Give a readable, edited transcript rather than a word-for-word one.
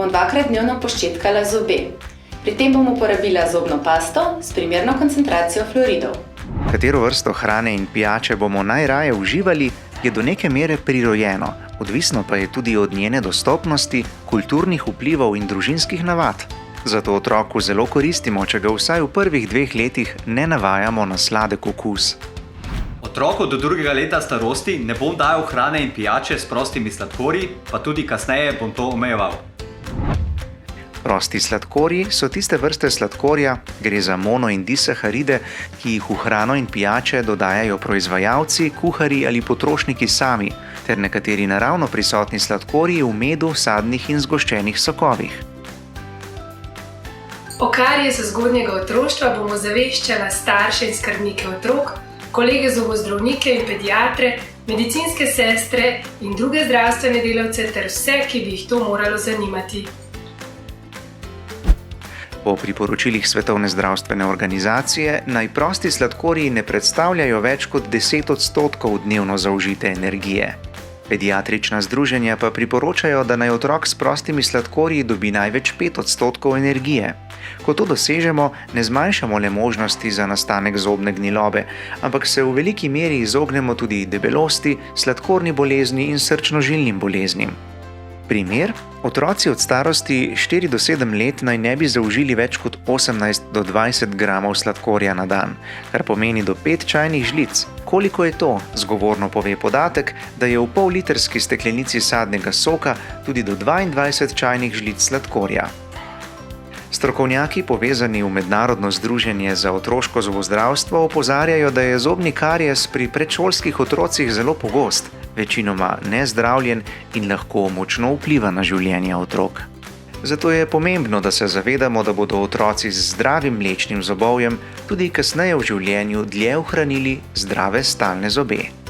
bom 2-krat dnevno poščetkala zobe. Pri tem bom uporabila zobno pasto s primerno koncentracijo fluoridov. Katero vrsto hrane in pijače bomo najraje uživali, je do neke mere prirojeno, odvisno pa je tudi od njene dostopnosti, kulturnih vplivov in družinskih navad. Zato otroku zelo koristimo, če ga vsaj v prvih 2 letih ne navajamo na sladek okus. Otroku do 2. leta starosti ne bom dajal hrane in pijače s prostimi sladkorji, pa tudi kasneje bom to omejeval. Prosti sladkorji so tiste vrste sladkorja, gre za mono- in disaharide, ki jih v hrano in pijače dodajajo proizvajalci, kuharji ali potrošniki sami, ter nekateri naravno prisotni sladkorji v medu, sadnih in zgoščenih sokovih. O karijesu zgodnjega otroštva bomo ozaveščala starše in skrbnike otrok, kolege zobozdravnike in pediatre, medicinske sestre in druge zdravstvene delavce ter vse, ki bi jih to moralo zanimati. Po priporočilih Svetovne zdravstvene organizacije naj prosti sladkorji ne predstavljajo več kot 10% dnevno zaužite energije. Pediatrična združenja pa priporočajo, da naj otrok s prostimi sladkorji dobi največ 5% energije. Ko to dosežemo, ne zmanjšamo le možnosti za nastanek zobne gnilobe, ampak se v veliki meri izognemo tudi debelosti, sladkorni bolezni in srčno-žilnim boleznim. Primer: otroci od starosti 4 do 7 let naj ne bi zaužili več kot 18 do 20 gramov sladkorja na dan, kar pomeni do 5 čajnih žlic. Koliko je to? Zgovorno pove podatek, da je v pol-litrski steklenici sadnega soka tudi do 22 čajnih žlic sladkorja. Strokovnjaki, povezani v Mednarodno združenje za otroško zobozdravstvo, opozarjajo, da je zobni karijes pri predšolskih otrocih zelo pogost, večinoma nezdravljen in lahko močno vpliva na življenje otrok. Zato je pomembno, da se zavedamo, da bodo otroci z zdravim mlečnim zobovjem tudi kasneje v življenju dlje ohranili zdrave stalne zobe.